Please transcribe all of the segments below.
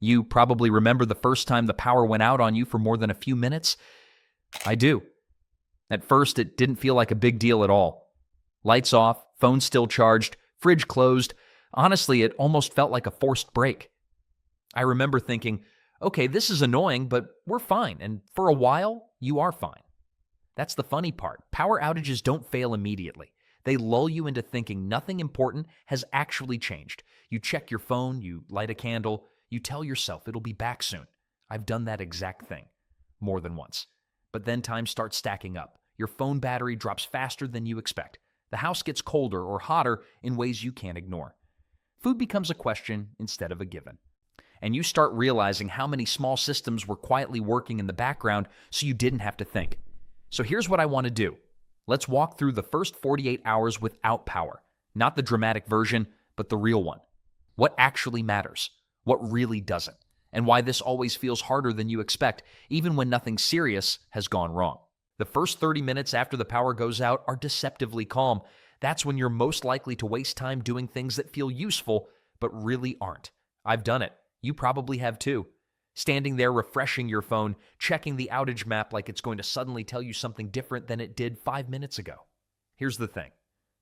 You probably remember the first time the power went out on you for more than a few minutes. I do. At first, it didn't feel like a big deal at all. Lights off, phone still charged, fridge closed. Honestly, it almost felt like a forced break. I remember thinking, okay, this is annoying, but we're fine, and for a while, you are fine. That's the funny part. Power outages don't fail immediately. They lull you into thinking nothing important has actually changed. You check your phone, you light a candle, you tell yourself it'll be back soon. I've done that exact thing more than once. But then time starts stacking up. Your phone battery drops faster than you expect. The house gets colder or hotter in ways you can't ignore. Food becomes a question instead of a given. And you start realizing how many small systems were quietly working in the background so you didn't have to think. So here's what I want to do. Let's walk through the first 48 hours without power. Not the dramatic version, but the real one. What actually matters? What really doesn't? And why this always feels harder than you expect, even when nothing serious has gone wrong. The first 30 minutes after the power goes out are deceptively calm. That's when you're most likely to waste time doing things that feel useful, but really aren't. I've done it. You probably have too. Standing there refreshing your phone, checking the outage map like it's going to suddenly tell you something different than it did 5 minutes ago. Here's the thing.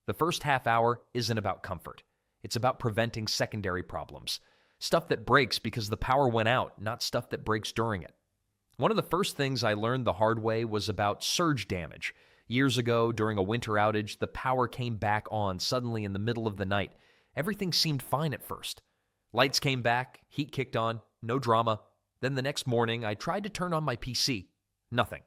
The first half hour isn't about comfort. It's about preventing secondary problems. Stuff that breaks because the power went out, not stuff that breaks during it. One of the first things I learned the hard way was about surge damage. Years ago, during a winter outage, the power came back on suddenly in the middle of the night. Everything seemed fine at first. Lights came back, heat kicked on, no drama. Then the next morning, I tried to turn on my PC. Nothing.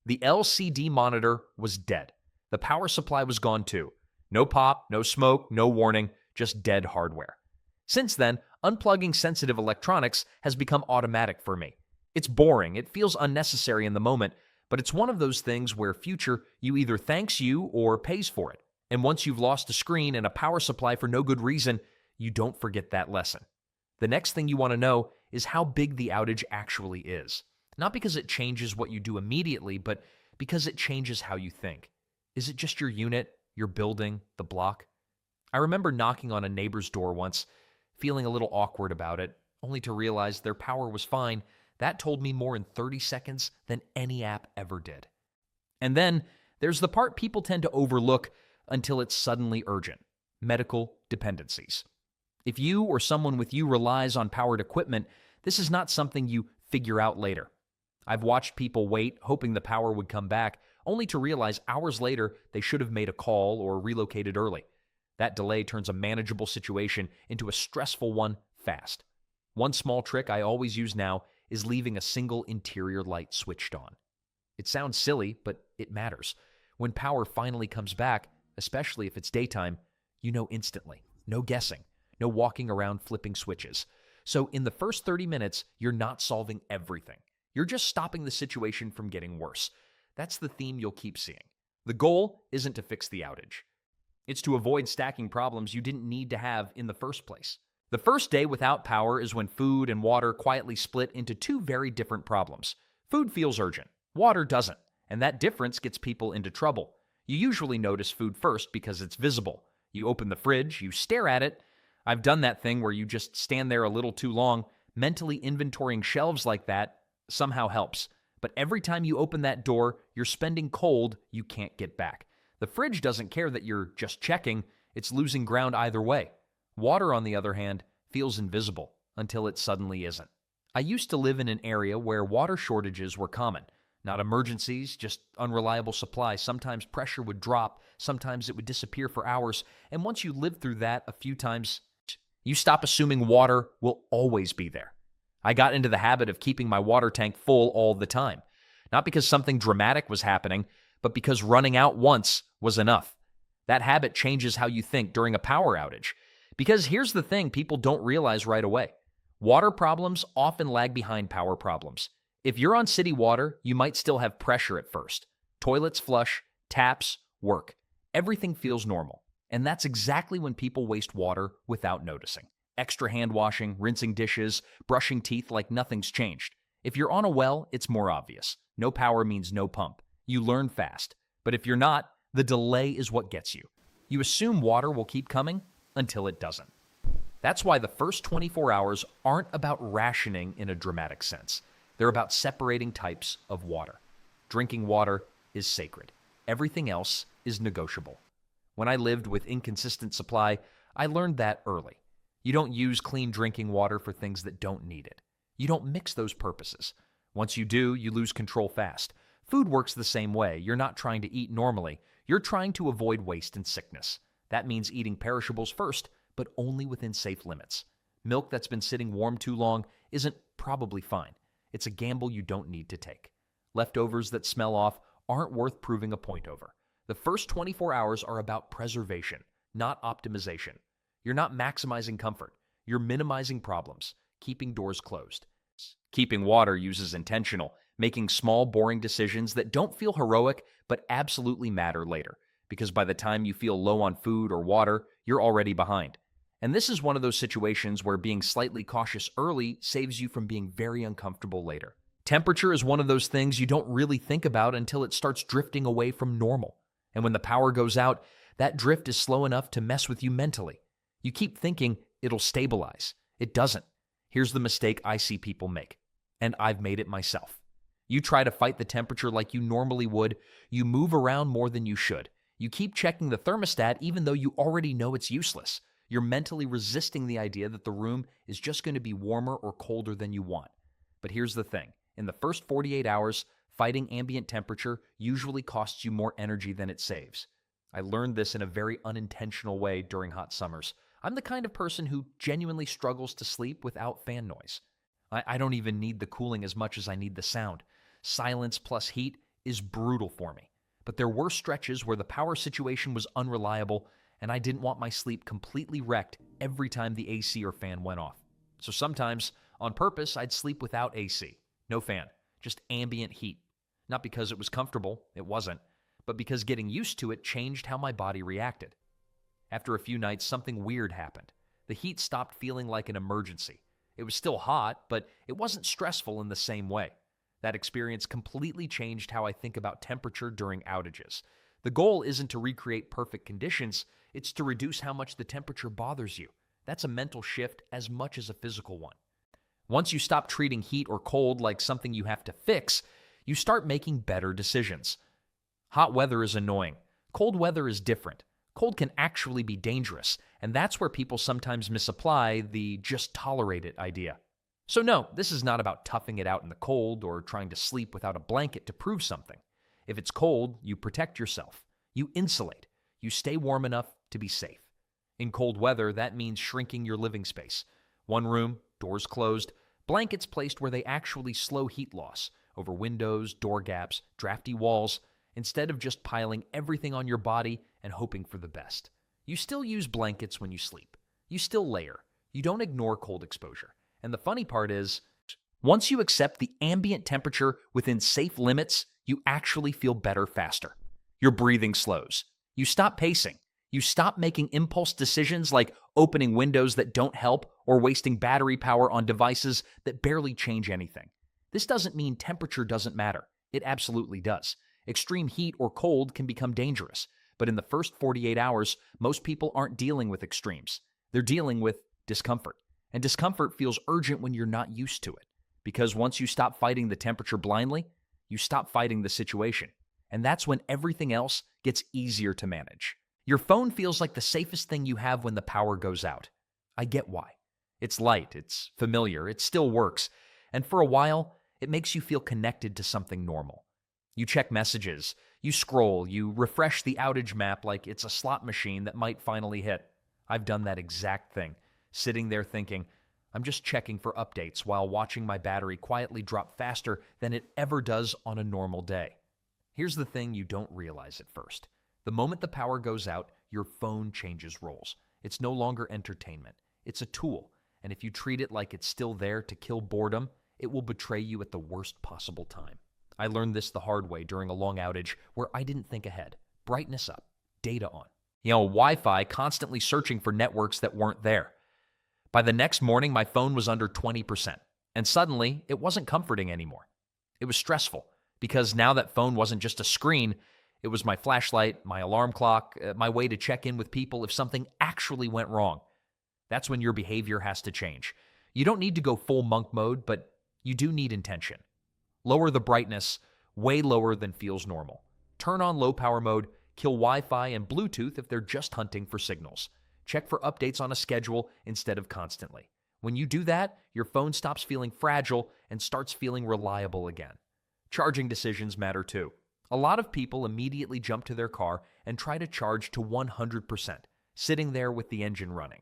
The LCD monitor was dead. The power supply was gone too. No pop, no smoke, no warning, just dead hardware. Since then, unplugging sensitive electronics has become automatic for me. It's boring, it feels unnecessary in the moment, but it's one of those things where future you either thanks you or pays for it. And once you've lost a screen and a power supply for no good reason, you don't forget that lesson. The next thing you want to know is how big the outage actually is. Not because it changes what you do immediately, but because it changes how you think. Is it just your unit, your building, the block? I remember knocking on a neighbor's door once, feeling a little awkward about it, only to realize their power was fine. That told me more in 30 seconds than any app ever did. And then there's the part people tend to overlook until it's suddenly urgent: medical dependencies. If you or someone with you relies on powered equipment, this is not something you figure out later. I've watched people wait, hoping the power would come back, only to realize hours later they should have made a call or relocated early. That delay turns a manageable situation into a stressful one fast. One small trick I always use now is leaving a single interior light switched on. It sounds silly, but it matters. When power finally comes back, especially if it's daytime, you know instantly. No guessing. No walking around flipping switches. So in the first 30 minutes, you're not solving everything. You're just stopping the situation from getting worse. That's the theme you'll keep seeing. The goal isn't to fix the outage. It's to avoid stacking problems you didn't need to have in the first place. The first day without power is when food and water quietly split into two very different problems. Food feels urgent. Water doesn't. And that difference gets people into trouble. You usually notice food first because it's visible. You open the fridge, you stare at it. I've done that thing where you just stand there a little too long. Mentally inventorying shelves like that somehow helps. But every time you open that door, you're spending cold you can't get back. The fridge doesn't care that you're just checking. It's losing ground either way. Water, on the other hand, feels invisible until it suddenly isn't. I used to live in an area where water shortages were common. Not emergencies, just unreliable supply. Sometimes pressure would drop, sometimes it would disappear for hours, and once you live through that a few times, you stop assuming water will always be there. I got into the habit of keeping my water tank full all the time. Not because something dramatic was happening, but because running out once was enough. That habit changes how you think during a power outage. Because here's the thing people don't realize right away. Water problems often lag behind power problems. If you're on city water, you might still have pressure at first. Toilets flush, taps work. Everything feels normal. And that's exactly when people waste water without noticing. Extra hand washing, rinsing dishes, brushing teeth like nothing's changed. If you're on a well, it's more obvious. No power means no pump. You learn fast. But if you're not, the delay is what gets you. You assume water will keep coming until it doesn't. That's why the first 24 hours aren't about rationing in a dramatic sense. They're about separating types of water. Drinking water is sacred. Everything else is negotiable. When I lived with inconsistent supply, I learned that early. You don't use clean drinking water for things that don't need it. You don't mix those purposes. Once you do, you lose control fast. Food works the same way. You're not trying to eat normally. You're trying to avoid waste and sickness. That means eating perishables first, but only within safe limits. Milk that's been sitting warm too long isn't probably fine. It's a gamble you don't need to take. Leftovers that smell off aren't worth proving a point over. The first 24 hours are about preservation, not optimization. You're not maximizing comfort. You're minimizing problems, keeping doors closed. Keeping water uses intentional, making small, boring decisions that don't feel heroic but absolutely matter later, because by the time you feel low on food or water, you're already behind. And this is one of those situations where being slightly cautious early saves you from being very uncomfortable later. Temperature is one of those things you don't really think about until it starts drifting away from normal. And when the power goes out, that drift is slow enough to mess with you mentally. You keep thinking it'll stabilize. It doesn't. Here's the mistake I see people make, and I've made it myself. You try to fight the temperature like you normally would. You move around more than you should. You keep checking the thermostat even though you already know it's useless. You're mentally resisting the idea that the room is just going to be warmer or colder than you want. But here's the thing. In the first 48 hours, fighting ambient temperature usually costs you more energy than it saves. I learned this in a very unintentional way during hot summers. I'm the kind of person who genuinely struggles to sleep without fan noise. I don't even need the cooling as much as I need the sound. Silence plus heat is brutal for me. But there were stretches where the power situation was unreliable, and I didn't want my sleep completely wrecked every time the AC or fan went off. So sometimes, on purpose, I'd sleep without AC. No fan, just ambient heat. Not because it was comfortable, it wasn't, but because getting used to it changed how my body reacted. After a few nights, something weird happened. The heat stopped feeling like an emergency. It was still hot, but it wasn't stressful in the same way. That experience completely changed how I think about temperature during outages. The goal isn't to recreate perfect conditions, it's to reduce how much the temperature bothers you. That's a mental shift as much as a physical one. Once you stop treating heat or cold like something you have to fix, you start making better decisions. Hot weather is annoying. Cold weather is different. Cold can actually be dangerous, and that's where people sometimes misapply the just tolerate it idea. So no, this is not about toughing it out in the cold or trying to sleep without a blanket to prove something. If it's cold, you protect yourself. You insulate. You stay warm enough to be safe. In cold weather, that means shrinking your living space. One room, doors closed, blankets placed where they actually slow heat loss, over windows, door gaps, drafty walls, instead of just piling everything on your body and hoping for the best. You still use blankets when you sleep. You still layer. You don't ignore cold exposure. And the funny part is, once you accept the ambient temperature within safe limits, you actually feel better faster. Your breathing slows. You stop pacing. You stop making impulse decisions like opening windows that don't help or wasting battery power on devices that barely change anything. This doesn't mean temperature doesn't matter. It absolutely does. Extreme heat or cold can become dangerous. But in the first 48 hours, most people aren't dealing with extremes. They're dealing with discomfort. And discomfort feels urgent when you're not used to it. Because once you stop fighting the temperature blindly, you stop fighting the situation. And that's when everything else gets easier to manage. Your phone feels like the safest thing you have when the power goes out. I get why. It's light, it's familiar, it still works. And for a while, it makes you feel connected to something normal. You check messages, you scroll, you refresh the outage map like it's a slot machine that might finally hit. I've done that exact thing, sitting there thinking, I'm just checking for updates while watching my battery quietly drop faster than it ever does on a normal day. Here's the thing you don't realize at first. The moment the power goes out, your phone changes roles. It's no longer entertainment. It's a tool, and if you treat it like it's still there to kill boredom, it will betray you at the worst possible time. I learned this the hard way during a long outage where I didn't think ahead. Brightness up, data on. Wi-Fi constantly searching for networks that weren't there. By the next morning, my phone was under 20%, and suddenly, it wasn't comforting anymore. It was stressful, because now that phone wasn't just a screen, it was my flashlight, my alarm clock, my way to check in with people if something actually went wrong. That's when your behavior has to change. You don't need to go full monk mode, but you do need intention. Lower the brightness, way lower than feels normal. Turn on low power mode, kill Wi-Fi and Bluetooth if they're just hunting for signals. Check for updates on a schedule instead of constantly. When you do that, your phone stops feeling fragile and starts feeling reliable again. Charging decisions matter too. A lot of people immediately jump to their car and try to charge to 100%, sitting there with the engine running.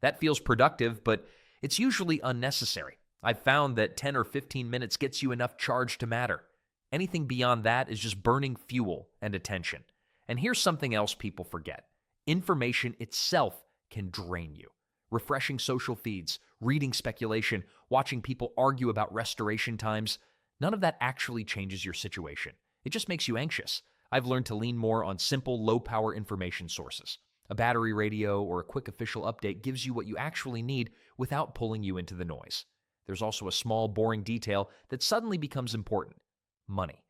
That feels productive, but it's usually unnecessary. I've found that 10 or 15 minutes gets you enough charge to matter. Anything beyond that is just burning fuel and attention. And here's something else people forget. Information itself can drain you. Refreshing social feeds, reading speculation, watching people argue about restoration times, none of that actually changes your situation. It just makes you anxious. I've learned to lean more on simple, low-power information sources. A battery radio or a quick official update gives you what you actually need without pulling you into the noise. There's also a small, boring detail that suddenly becomes important. Money.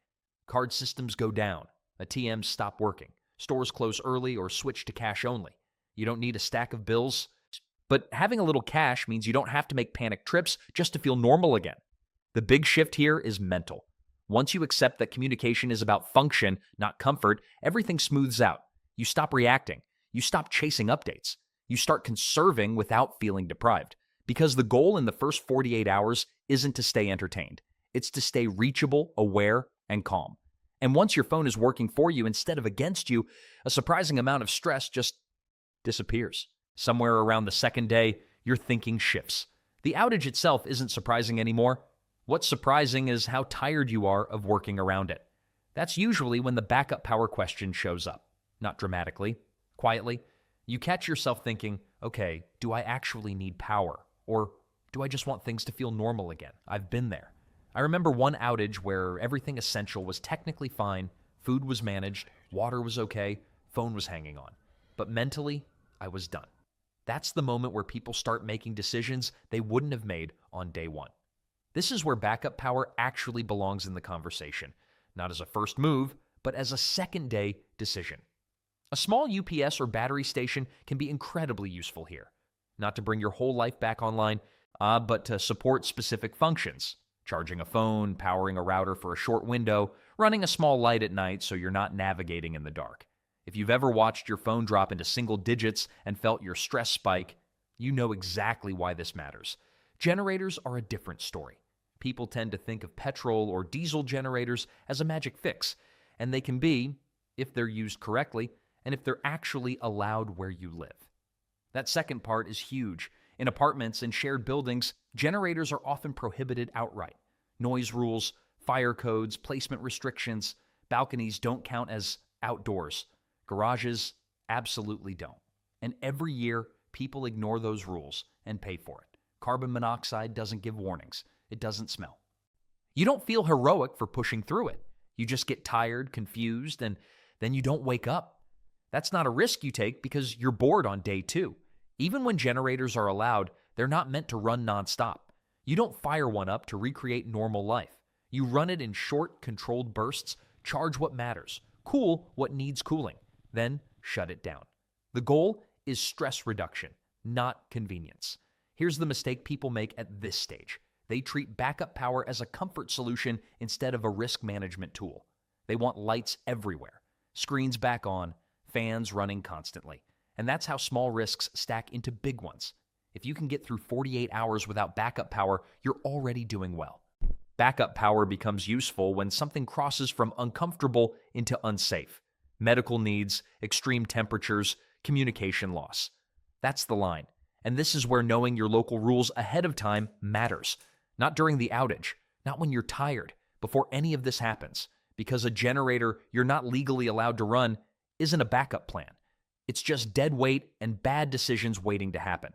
Card systems go down. ATMs stop working. Stores close early or switch to cash only. You don't need a stack of bills, but having a little cash means you don't have to make panic trips just to feel normal again. The big shift here is mental. Once you accept that communication is about function, not comfort, everything smooths out. You stop reacting. You stop chasing updates. You start conserving without feeling deprived. Because the goal in the first 48 hours isn't to stay entertained. It's to stay reachable, aware, and calm. And once your phone is working for you instead of against you, a surprising amount of stress just disappears. Somewhere around the second day, your thinking shifts. The outage itself isn't surprising anymore. What's surprising is how tired you are of working around it. That's usually when the backup power question shows up. Not dramatically, quietly. You catch yourself thinking, okay, do I actually need power? Or do I just want things to feel normal again? I've been there. I remember one outage where everything essential was technically fine, food was managed, water was okay, phone was hanging on. But mentally, I was done. That's the moment where people start making decisions they wouldn't have made on day one. This is where backup power actually belongs in the conversation, not as a first move, but as a second-day decision. A small UPS or battery station can be incredibly useful here. Not to bring your whole life back online, but to support specific functions. Charging a phone, powering a router for a short window, running a small light at night so you're not navigating in the dark. If you've ever watched your phone drop into single digits and felt your stress spike, you know exactly why this matters. Generators are a different story. People tend to think of petrol or diesel generators as a magic fix, and they can be, if they're used correctly, and if they're actually allowed where you live. That second part is huge. In apartments and shared buildings, generators are often prohibited outright. Noise rules, fire codes, placement restrictions, balconies don't count as outdoors. Garages absolutely don't. And every year, people ignore those rules and pay for it. Carbon monoxide doesn't give warnings. It doesn't smell. You don't feel heroic for pushing through it. You just get tired, confused, and then you don't wake up. That's not a risk you take because you're bored on day two. Even when generators are allowed, they're not meant to run nonstop. You don't fire one up to recreate normal life. You run it in short, controlled bursts, charge what matters, cool what needs cooling, then shut it down. The goal is stress reduction, not convenience. Here's the mistake people make at this stage. They treat backup power as a comfort solution instead of a risk management tool. They want lights everywhere, screens back on, fans running constantly. And that's how small risks stack into big ones. If you can get through 48 hours without backup power, you're already doing well. Backup power becomes useful when something crosses from uncomfortable into unsafe. Medical needs, extreme temperatures, communication loss. That's the line. And this is where knowing your local rules ahead of time matters. Not during the outage, not when you're tired, before any of this happens. Because a generator you're not legally allowed to run isn't a backup plan. It's just dead weight and bad decisions waiting to happen.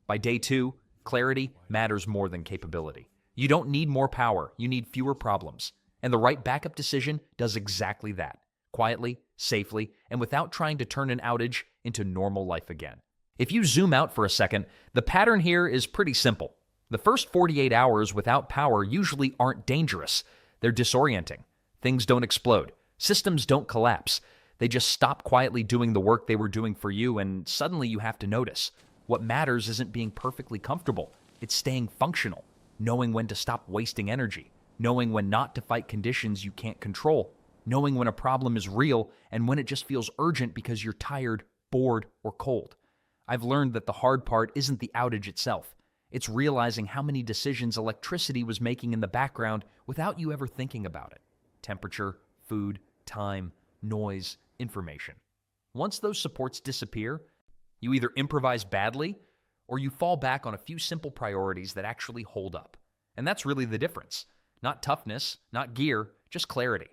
By day two, clarity matters more than capability. You don't need more power, you need fewer problems. And the right backup decision does exactly that. Quietly, safely, and without trying to turn an outage into normal life again. If you zoom out for a second, the pattern here is pretty simple. The first 48 hours without power usually aren't dangerous. They're disorienting. Things don't explode. Systems don't collapse. They just stop quietly doing the work they were doing for you, and suddenly you have to notice. What matters isn't being perfectly comfortable, it's staying functional, knowing when to stop wasting energy, knowing when not to fight conditions you can't control, knowing when a problem is real and when it just feels urgent because you're tired, bored, or cold. I've learned that the hard part isn't the outage itself. It's realizing how many decisions electricity was making in the background without you ever thinking about it. Temperature, food, time, noise, information. Once those supports disappear, you either improvise badly or you fall back on a few simple priorities that actually hold up. And that's really the difference. Not toughness, not gear, just clarity.